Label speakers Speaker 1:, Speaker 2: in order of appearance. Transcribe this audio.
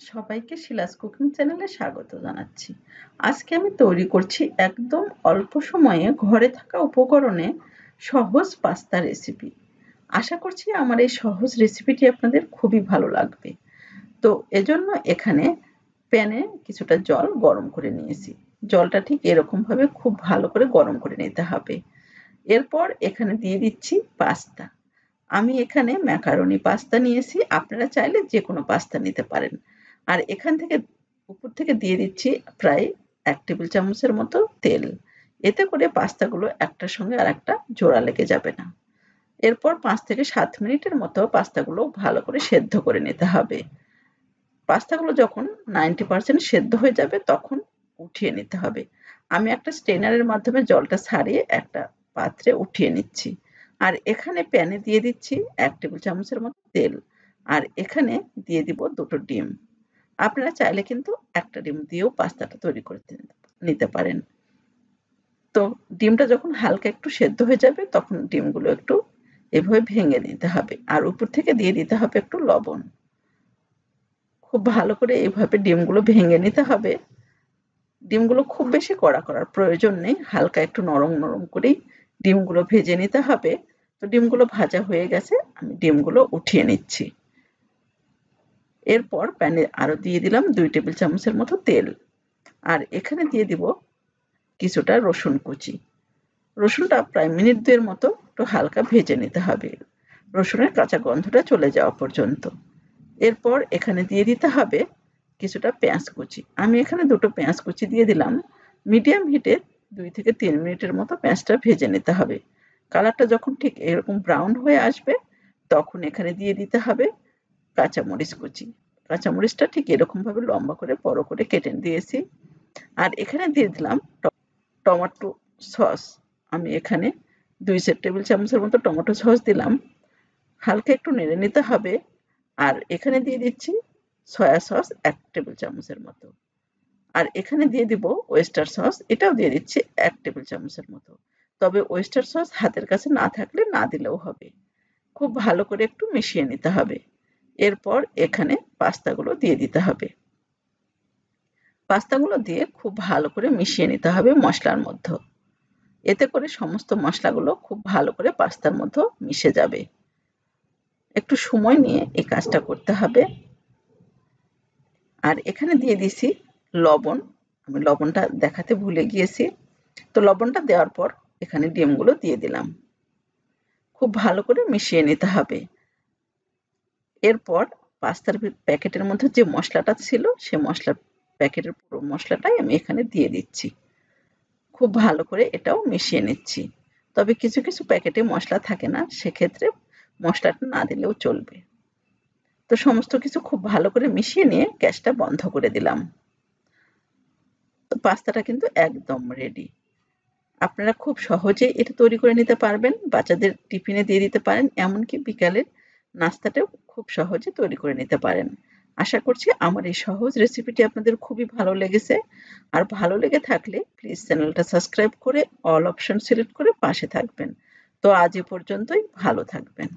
Speaker 1: সবাইকে শিলাস কুকিং চ্যানেলে স্বাগত জানাচ্ছি। আজকে আমি তৈরি করছি একদম অল্প সময়ে ঘরে থাকা উপকরণে সহজ পাস্তা রেসিপি। আশা করছি আমার এই সহজ রেসিপিটি আপনাদের খুবই ভালো লাগবে। তো এজন্য এখানে প্যানে কিছুটা জল গরম করে নিয়েছি। জলটা ঠিক এরকমভাবে খুব ভালো করে গরম করে নিতে হবে। এরপর এখানে দিয়ে দিচ্ছি পাস্তা। আমি এখানে ম্যাকারনি পাস্তা নিয়েছি, আপনারা চাইলে যে কোনো পাস্তা নিতে পারেন। আর এখান থেকে উপর থেকে দিয়ে দিচ্ছি প্রায় ১ টেবিল চামচের মতো তেল। এতে করে পাস্তাগুলো একটার সঙ্গে আরেকটা জোড়া লেগে যাবে না। এরপর ৫ থেকে ৭ মিনিটের মতো পাস্তাগুলো ভালো করে সেদ্ধ করে নিতে হবে। পাস্তাগুলো যখন 90% সেদ্ধ হয়ে যাবে তখন উঠিয়ে নিতে হবে। আমি একটা স্ট্রেনারের মাধ্যমে জলটা ছাড়িয়ে একটা পাত্রে উঠিয়ে নিচ্ছি। আর এখানে প্যানে দিয়ে দিচ্ছি ১ টেবিল চামচের মতো তেল। আর এখানে দিয়ে দিব ২ টো ডিম। আপনারা চাইলে কিন্তু একটা ডিম দিয়েও পাস্তাটা তৈরি করে নিতে পারেন। তো ডিমটা যখন হালকা একটু সেদ্ধ হয়ে যাবে তখন ডিমগুলো একটু এভাবে ভেঙে নিতে হবে। আর উপর থেকে দিয়ে দিতে হবে একটু লবণ। খুব ভালো করে এভাবে ডিমগুলো ভেঙে নিতে হবে। ডিমগুলো খুব বেশি কড়া করার প্রয়োজন নেই, হালকা একটু নরম নরম করেই ডিমগুলো ভেজে নিতে হবে। তো ডিমগুলো ভাজা হয়ে গেছে, আমি ডিমগুলো উঠিয়ে নিচ্ছি। এরপর প্যানে আরও দিয়ে দিলাম ২ টেবিল চামচের মতো তেল। আর এখানে দিয়ে দিব কিছুটা রসুন কুচি। রসুনটা প্রায় মিনিট ২ এর মতো একটু হালকা ভেজে নিতে হবে, রসুনের কাঁচা গন্ধটা চলে যাওয়া পর্যন্ত। এরপর এখানে দিয়ে দিতে হবে কিছুটা পেঁয়াজ কুচি। আমি এখানে ২ টো পেঁয়াজ কুচি দিয়ে দিলাম। মিডিয়াম হিটে ২ থেকে ৩ মিনিটের মতো পেঁয়াজটা ভেজে নিতে হবে। কালারটা যখন ঠিক এরকম ব্রাউন হয়ে আসবে তখন এখানে দিয়ে দিতে হবে কাঁচামরিচ কুচি। কাঁচামরিচটা ঠিক এরকমভাবে লম্বা করে বড় করে কেটে দিয়েছি। আর এখানে দিয়ে দিলাম টমেটো সস। আমি এখানে ২ টেবিল চামচের মতো টমেটো সস দিলাম। হালকা একটু নেড়ে নিতে হবে। আর এখানে দিয়ে দিচ্ছি সয়া সস ১ টেবিল চামচের মতো। আর এখানে দিয়ে দিব ওয়েস্টার সস, এটাও দিয়ে দিচ্ছি ১ টেবিল চামচের মতো। তবে ওয়েস্টার সস হাতের কাছে না থাকলে না দিলেও হবে। খুব ভালো করে একটু মিশিয়ে নিতে হবে। এরপর এখানে পাস্তাগুলো দিয়ে দিতে হবে। পাস্তাগুলো দিয়ে খুব ভালো করে মিশিয়ে নিতে হবে মশলার মধ্যে। এতে করে সমস্ত মশলাগুলো খুব ভালো করে পাস্তার মধ্যে মিশে যাবে। একটু সময় নিয়ে এই কাজটা করতে হবে। আর এখানে দিয়ে দিছি লবণ। আমি লবণটা দেখাতে ভুলে গিয়েছি। তো লবণটা দেওয়ার পর এখানে ডিমগুলো দিয়ে দিলাম। খুব ভালো করে মিশিয়ে নিতে হবে। এরপর পাস্তার প্যাকেটের মধ্যে যে মশলাটা ছিল সে মশলার প্যাকেটের পুরো মশলাটাই আমি এখানে দিয়ে দিচ্ছি। খুব ভালো করে এটাও মিশিয়ে নিচ্ছি। তবে কিছু কিছু প্যাকেটে মশলা থাকে না, সেক্ষেত্রে মশলাটা না দিলেও চলবে। তো সমস্ত কিছু খুব ভালো করে মিশিয়ে নিয়ে গ্যাসটা বন্ধ করে দিলাম। তো পাস্তাটা কিন্তু একদম রেডি। আপনারা খুব সহজেই এটা তৈরি করে নিতে পারবেন। বাচ্চাদের টিফিনে দিয়ে দিতে পারেন, এমনকি বিকালের নাস্তাটাও খুব সহজে তৈরি করে নিতে পারেন। আশা করছি আমার এই সহজ রেসিপিটি আপনাদের খুবই ভালো লেগেছে। আর ভালো লেগে থাকলে প্লিজ চ্যানেলটা সাবস্ক্রাইব করে অল অপশন সিলেক্ট করে পাশে থাকবেন। তো আজ এ পর্যন্তই, ভালো থাকবেন।